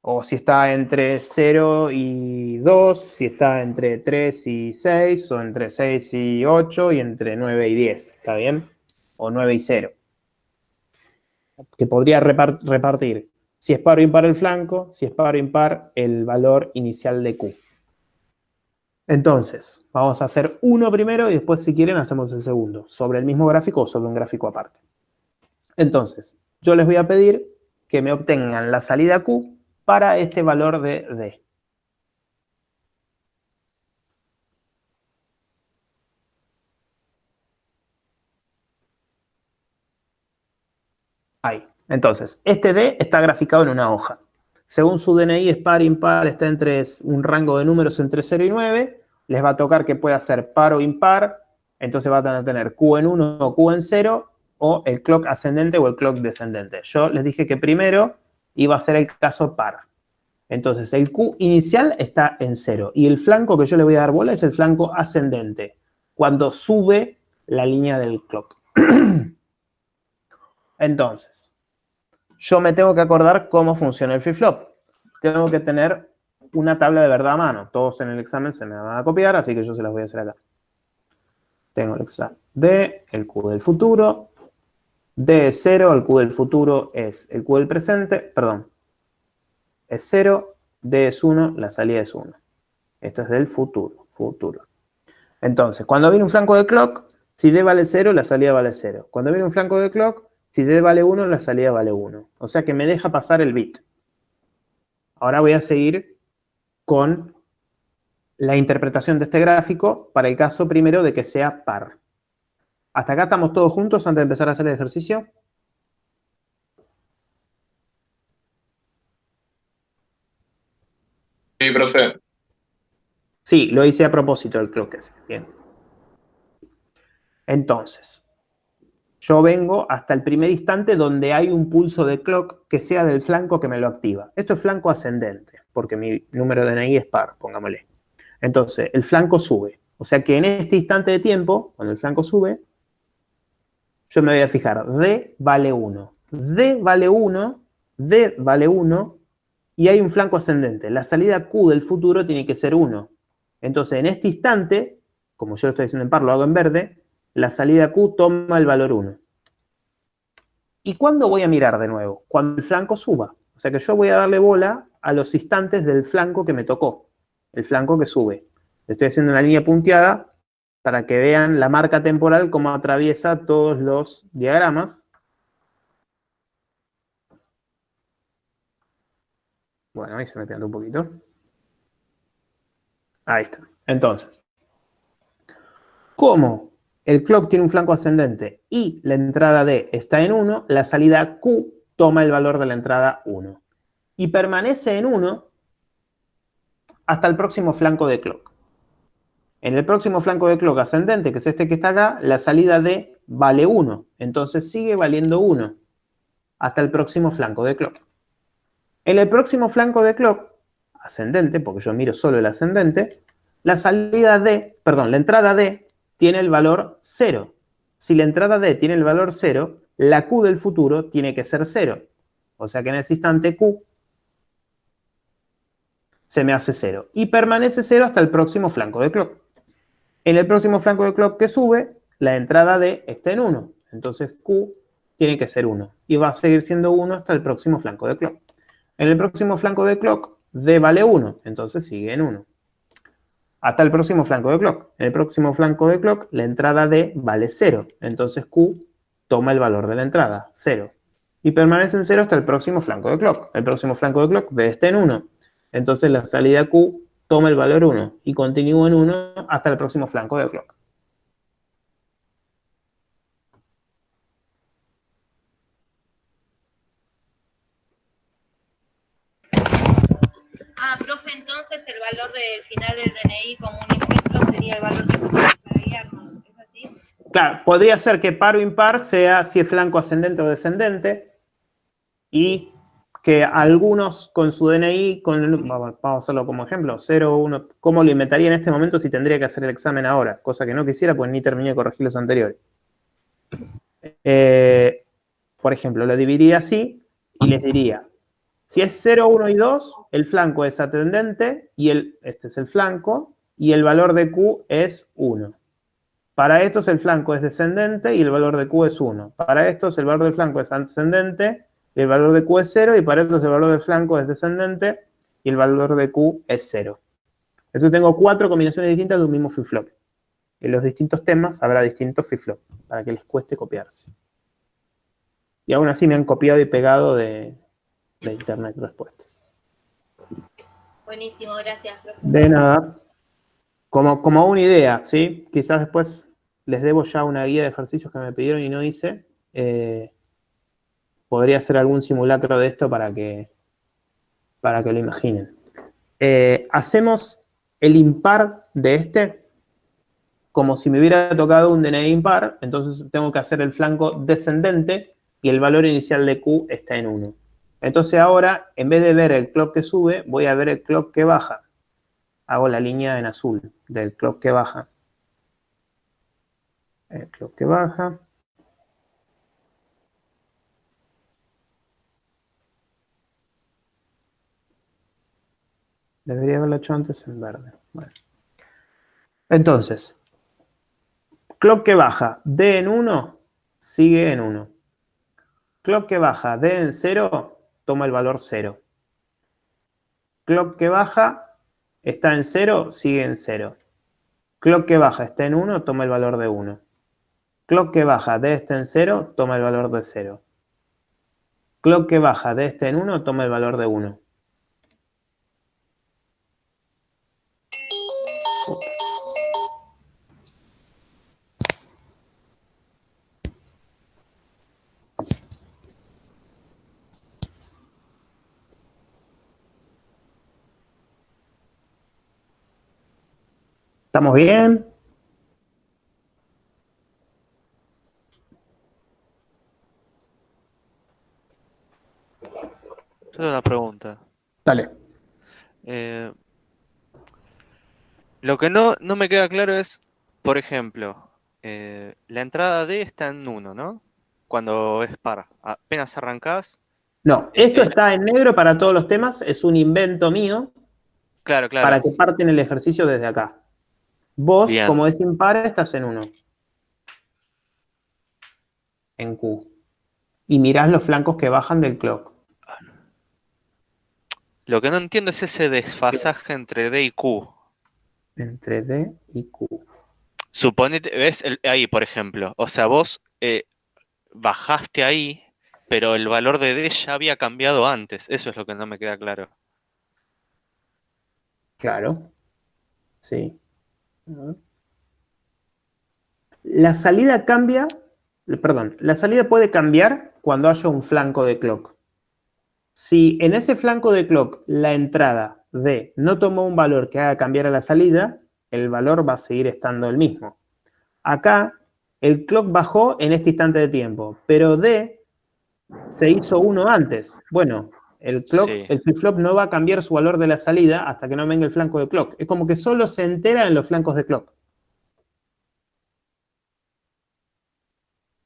Speaker 1: O si está entre 0 y 2, si está entre 3 y 6, o entre 6 y 8, y entre 9 y 10, ¿está bien? O 9 y 0. Que podría repartir si es par o impar el flanco, si es par o impar el valor inicial de Q. Entonces, vamos a hacer uno primero y después, si quieren, hacemos el segundo, sobre el mismo gráfico o sobre un gráfico aparte. Entonces, yo les voy a pedir que me obtengan la salida Q para este valor de D. Ahí. Entonces, este D está graficado en una hoja. Según su DNI es par, impar, está entre un rango de números entre 0 y 9. Les va a tocar que pueda ser par o impar. Entonces van a tener Q en 1 o Q en 0, o el clock ascendente o el clock descendente. Yo les dije que primero iba a ser el caso par. Entonces, el Q inicial está en 0. Y el flanco que yo le voy a dar bola es el flanco ascendente, cuando sube la línea del clock. Entonces, yo me tengo que acordar cómo funciona el flip-flop. Tengo que tener una tabla de verdad a mano. Todos en el examen se me van a copiar, así que yo se las voy a hacer acá. Tengo el examen D, el Q del futuro. D es 0, el Q del futuro es el Q del presente, perdón. Es 0, D es 1, la salida es 1. Esto es del futuro. Entonces, cuando viene un flanco de clock, si D vale 0, la salida vale 0. Cuando viene un flanco de clock, si D vale 1, la salida vale 1. O sea que me deja pasar el bit. Ahora voy a seguir con la interpretación de este gráfico para el caso primero de que sea par. ¿Hasta acá estamos todos juntos antes de empezar a hacer el ejercicio?
Speaker 3: Sí, profe.
Speaker 1: Sí, lo hice a propósito del clock ese. Bien. Entonces, yo vengo hasta el primer instante donde hay un pulso de clock que sea del flanco que me lo activa. Esto es flanco ascendente, porque mi número de DNI es par, pongámosle. Entonces, el flanco sube. O sea que en este instante de tiempo, cuando el flanco sube, yo me voy a fijar, D vale 1. D vale 1, D vale 1, y hay un flanco ascendente. La salida Q del futuro tiene que ser 1. Entonces, en este instante, como yo lo estoy haciendo en par, lo hago en verde, la salida Q toma el valor 1. ¿Y cuándo voy a mirar de nuevo? Cuando el flanco suba. O sea que yo voy a darle bola a los instantes del flanco que me tocó, el flanco que sube. Estoy haciendo una línea punteada para que vean la marca temporal cómo atraviesa todos los diagramas. Bueno, ahí se me piantó un poquito. Ahí está. Entonces, como el clock tiene un flanco ascendente y la entrada D está en 1, la salida Q toma el valor de la entrada 1. Y permanece en 1 hasta el próximo flanco de clock. En el próximo flanco de clock ascendente, que es este que está acá, la salida D vale 1. Entonces sigue valiendo 1 hasta el próximo flanco de clock. En el próximo flanco de clock, ascendente, porque yo miro solo el ascendente, la entrada D tiene el valor 0. Si la entrada D tiene el valor 0, la Q del futuro tiene que ser 0. O sea que en ese instante Q se me hace 0. Y permanece 0 hasta el próximo flanco de clock. En el próximo flanco de clock que sube, la entrada D está en 1. Entonces Q tiene que ser 1. Y va a seguir siendo 1 hasta el próximo flanco de clock. En el próximo flanco de clock, D vale 1. Entonces sigue en 1. Hasta el próximo flanco de clock. En el próximo flanco de clock, la entrada D vale 0. Entonces Q toma el valor de la entrada, 0. Y permanece en 0 hasta el próximo flanco de clock. El próximo flanco de clock, D está en 1. Entonces la salida Q toma el valor 1 y continúa en 1 hasta el próximo flanco de clock.
Speaker 3: Profe, entonces el valor del final del DNI como un ejemplo sería el valor que usamos para guiarnos, ¿es así?
Speaker 1: Claro, podría ser que par o impar sea si es flanco ascendente o descendente y que algunos con su DNI, vamos a hacerlo como ejemplo, 0, 1, ¿cómo lo inventaría en este momento si tendría que hacer el examen ahora? Cosa que no quisiera, pues ni terminé de corregir los anteriores. Por ejemplo, lo dividiría así y les diría, si es 0, 1 y 2, el flanco es ascendente y este es el flanco y el valor de Q es 1. Para estos el flanco es descendente y el valor de Q es 1. Para estos el valor del flanco es ascendente y el valor de Q es 0. Y para estos el valor del flanco es descendente y el valor de Q es 0. Entonces tengo 4 combinaciones distintas de un mismo flip-flop. En los distintos temas habrá distintos flip-flop para que les cueste copiarse. Y aún así me han copiado y pegado de Internet Respuestas.
Speaker 3: Buenísimo, gracias, profe.
Speaker 1: De nada. Como una idea, ¿sí? Quizás después les debo ya una guía de ejercicios que me pidieron y no hice. Podría hacer algún simulacro de esto para que lo imaginen. Hacemos el impar de este como si me hubiera tocado un DNI impar, entonces tengo que hacer el flanco descendente y el valor inicial de Q está en 1. Entonces ahora, en vez de ver el clock que sube, voy a ver el clock que baja. Hago la línea en azul del clock que baja. El clock que baja. Debería haberlo hecho antes en verde. Bueno. Entonces, clock que baja D en 1, sigue en 1. Clock que baja D en 0, toma el valor 0. Clock que baja está en 0, sigue en 0. Clock que baja está en 1, toma el valor de 1. Clock que baja D está en 0, toma el valor de 0. Clock que baja D está en 1, toma el valor de 1. ¿Estamos bien?
Speaker 2: Yo tengo una pregunta.
Speaker 1: Dale.
Speaker 2: Lo que no me queda claro es, por ejemplo, la entrada D está en 1, ¿no? Cuando es par. Apenas arrancás.
Speaker 1: No, esto está en negro para todos los temas, es un invento mío.
Speaker 2: Claro.
Speaker 1: Para que parten el ejercicio desde acá. Vos,
Speaker 2: Bien.
Speaker 1: como es impar, estás en 1. En Q. Y mirás los flancos que bajan del clock.
Speaker 2: Lo que no entiendo es ese desfasaje entre D y Q.
Speaker 1: Entre D y Q.
Speaker 2: Suponete, ves ahí, por ejemplo. O sea, vos bajaste ahí, pero el valor de D ya había cambiado antes. Eso es lo que no me queda claro.
Speaker 1: Claro. Sí. La salida cambia, perdón, la salida puede cambiar cuando haya un flanco de clock. Si en ese flanco de clock la entrada D no tomó un valor que haga cambiar a la salida, el valor va a seguir estando el mismo. Acá el clock bajó en este instante de tiempo, pero D se hizo 1 antes. Bueno, El flip-flop no va a cambiar su valor de la salida hasta que no venga el flanco de clock. Es como que solo se entera en los flancos de clock.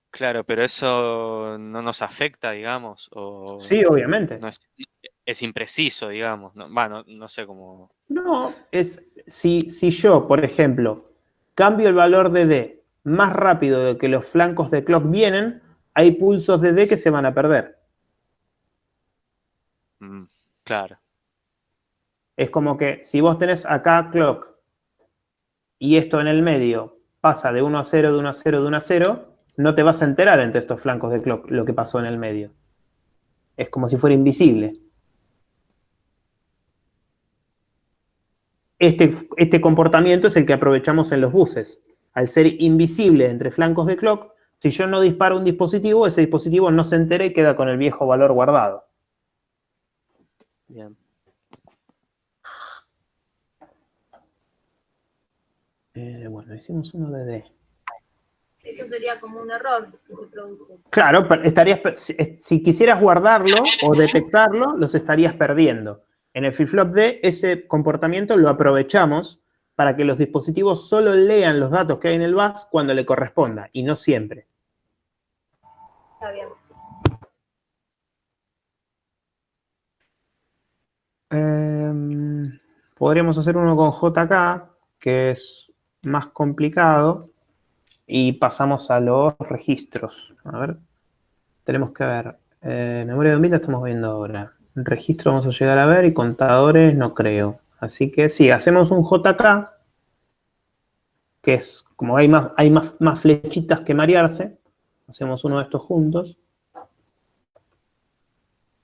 Speaker 2: Claro, pero eso no nos afecta, digamos, o
Speaker 1: Sí, obviamente.
Speaker 2: no es impreciso, digamos. No, va, no sé cómo.
Speaker 1: No, es si yo, por ejemplo, cambio el valor de D más rápido de que los flancos de clock vienen, hay pulsos de D que se van a perder.
Speaker 2: Claro.
Speaker 1: Es como que si vos tenés acá clock y esto en el medio pasa de 1 a 0, de 1 a 0, de 1 a 0, no te vas a enterar entre estos flancos de clock lo que pasó en el medio. Es como si fuera invisible. Este comportamiento es el que aprovechamos en los buses. Al ser invisible entre flancos de clock, si yo no disparo un dispositivo, ese dispositivo no se entera y queda con el viejo valor guardado.
Speaker 2: Bien.
Speaker 1: Bueno, hicimos uno de D.
Speaker 3: Eso sería como un error que se produce.
Speaker 1: Claro, si quisieras guardarlo o detectarlo, los estarías perdiendo. En el flip-flop D, ese comportamiento lo aprovechamos para que los dispositivos solo lean los datos que hay en el bus cuando le corresponda, y no siempre.
Speaker 3: Está bien.
Speaker 1: Podríamos hacer uno con JK, que es más complicado, y pasamos a los registros. A ver, tenemos que ver. Memoria de 2000 la estamos viendo ahora. Registro vamos a llegar a ver y contadores no creo. Así que sí, hacemos un JK, que es como hay más flechitas que marearse. Hacemos uno de estos juntos.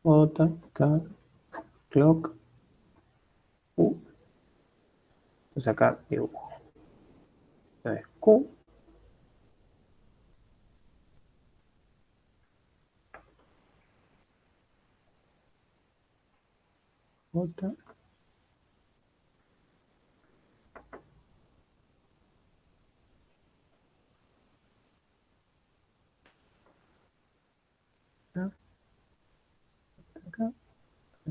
Speaker 1: JK, clock, U. Entonces acá dibujo. Q. J. Acá,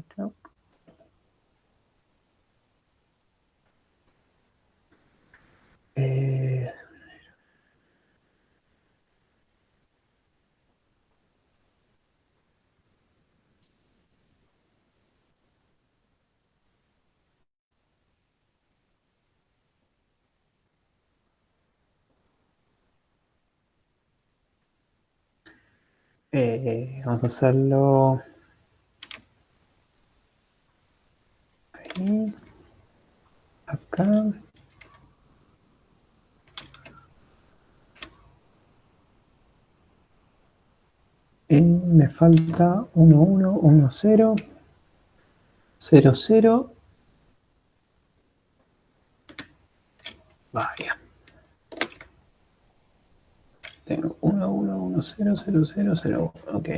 Speaker 1: clock. Vamos a hacerlo ahí, acá. Y me falta 1, 1, 1, 0, 0, 0. Vaya. Tengo 1, 1, 1, 0, 0, 0, 0, 1. Ok.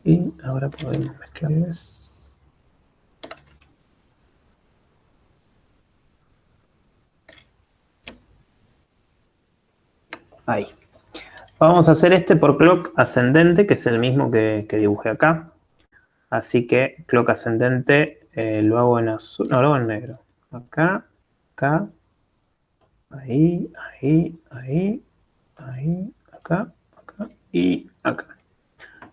Speaker 1: Y ahora podemos mezclarles. Ahí. Vamos a hacer este por clock ascendente, que es el mismo que dibujé acá. Así que clock ascendente lo hago en azul, no, lo hago en negro. Acá, acá, ahí, ahí, ahí, ahí, acá, acá y acá.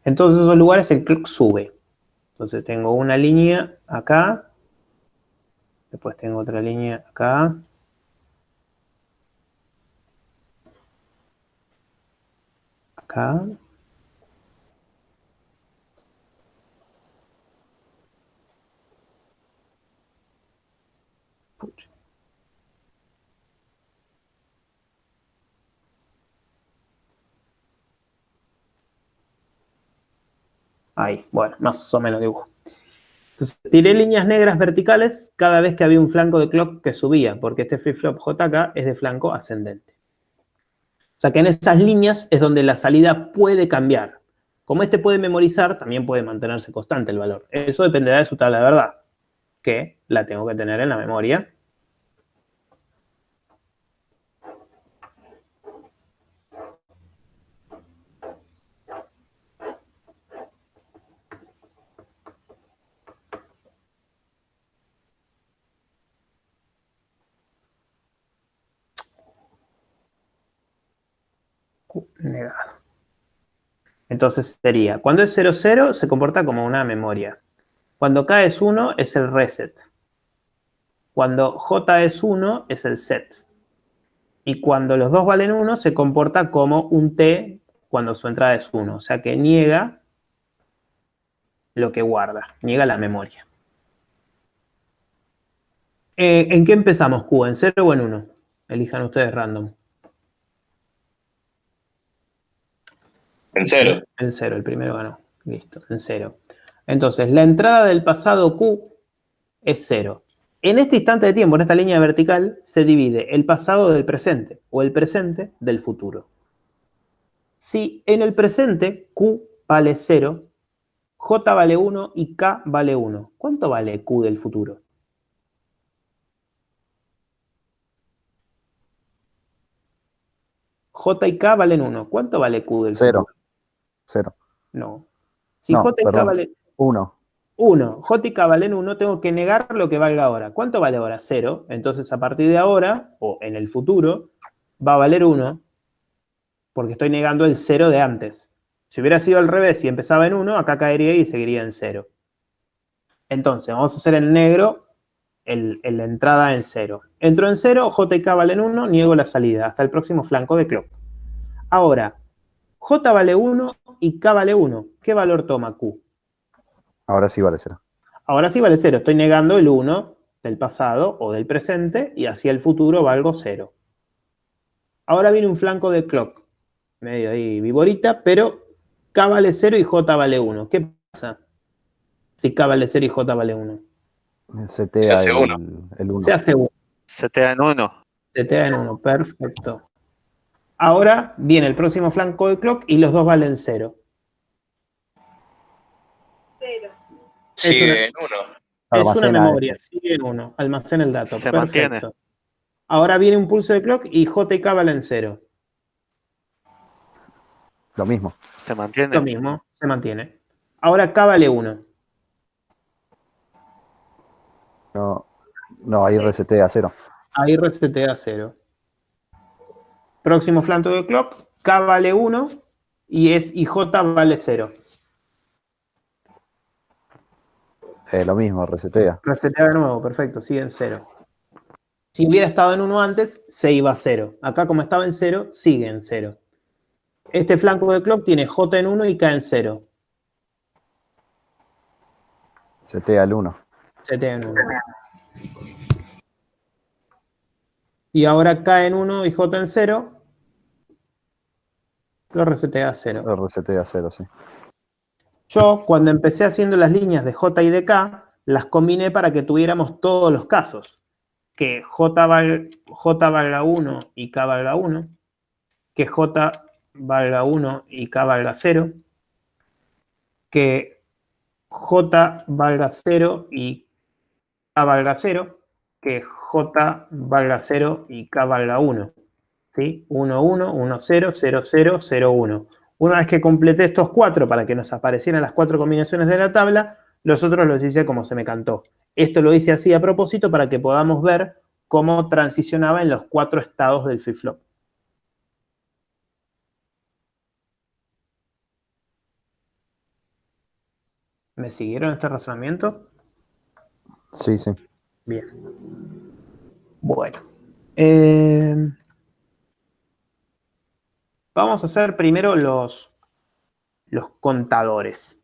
Speaker 1: En todos esos lugares el clock sube. Entonces tengo una línea acá, después tengo otra línea acá, acá. Ahí, bueno, más o menos dibujo. Entonces, tiré líneas negras verticales cada vez que había un flanco de clock que subía, porque este flip-flop JK es de flanco ascendente. O sea que en esas líneas es donde la salida puede cambiar. Como este puede memorizar, también puede mantenerse constante el valor. Eso dependerá de su tabla de verdad, que la tengo que tener en la memoria. Q negado. Entonces sería, cuando es 0, 0, se comporta como una memoria. Cuando K es 1, es el reset. Cuando J es 1, es el set. Y cuando los dos valen 1, se comporta como un T cuando su entrada es 1. O sea que niega lo que guarda, niega la memoria. ¿En qué empezamos, Q? ¿En 0 o en 1? Elijan ustedes random.
Speaker 4: En 0.
Speaker 1: En 0, el primero ganó. Listo, en 0. Entonces, la entrada del pasado Q es 0. En este instante de tiempo, en esta línea vertical, se divide el pasado del presente o el presente del futuro. Si en el presente Q vale 0, J vale 1 y K vale 1, ¿cuánto vale Q del futuro? J y K valen 1. ¿Cuánto vale Q del
Speaker 5: 0.
Speaker 1: futuro?
Speaker 5: 0.
Speaker 1: No. Si
Speaker 5: No,
Speaker 1: J y K
Speaker 5: perdón.
Speaker 1: valen
Speaker 5: 1.
Speaker 1: 1, J y K valen 1, tengo que negar lo que valga ahora. ¿Cuánto vale ahora? 0. Entonces, a partir de ahora, o en el futuro, va a valer 1, porque estoy negando el 0 de antes. Si hubiera sido al revés y empezaba en 1, acá caería y seguiría en 0. Entonces, vamos a hacer en negro la entrada en 0. Entro en 0, J y K valen 1, niego la salida, hasta el próximo flanco de clock. Ahora, J vale 1 y K vale 1. ¿Qué valor toma Q?
Speaker 5: Ahora sí vale 0.
Speaker 1: Ahora sí vale 0. Estoy negando el 1 del pasado o del presente y hacia el futuro valgo 0. Ahora viene un flanco de clock. Medio ahí viborita, pero K vale 0 y J vale 1. ¿Qué pasa si K vale 0 y J vale 1?
Speaker 5: Setea
Speaker 4: hace uno.
Speaker 5: el 1.
Speaker 1: Se hace 1.
Speaker 2: Setea en 1.
Speaker 1: Setea en 1. Perfecto. Ahora viene el próximo flanco de clock y los dos valen 0.
Speaker 3: 0.
Speaker 4: Sigue en 1.
Speaker 1: Es una
Speaker 5: Almacena
Speaker 1: memoria, sigue en 1. Almacena el dato.
Speaker 2: Se
Speaker 1: Perfecto.
Speaker 2: mantiene.
Speaker 1: Ahora viene un pulso de clock y J y K valen 0.
Speaker 5: lo mismo.
Speaker 2: Se mantiene.
Speaker 1: Lo mismo, se mantiene. Ahora K vale 1.
Speaker 5: No, ahí resetea 0.
Speaker 1: Ahí resetea 0. Próximo flanco de clock, K vale 1 y J vale 0.
Speaker 5: Lo mismo, resetea.
Speaker 1: Resetea de nuevo, perfecto, sigue en 0. Si hubiera estado en 1 antes, se iba a 0. Acá como estaba en 0, sigue en 0. Este flanco de clock tiene J en 1 y K en 0.
Speaker 5: Setea el 1.
Speaker 1: Setea en 1. Y ahora K en 1 y J en 0. Lo resetea a 0.
Speaker 5: Lo resetea 0, sí.
Speaker 1: Yo, cuando empecé haciendo las líneas de J y de K, las combiné para que tuviéramos todos los casos. Que J valga 1 y K valga 1. Que J valga 1 y K valga 0. Que J valga 0 y K valga 0. Que J valga 0 y K valga 1. ¿Sí? 1, 1, 1, 0, 0, 0, 0, 1. Una vez que completé estos 4 para que nos aparecieran las 4 combinaciones de la tabla, los otros los hice como se me cantó. Esto lo hice así a propósito para que podamos ver cómo transicionaba en los 4 estados del flip-flop. ¿Me siguieron este razonamiento?
Speaker 5: Sí, sí.
Speaker 1: Bien. Bueno. Vamos a hacer primero los contadores.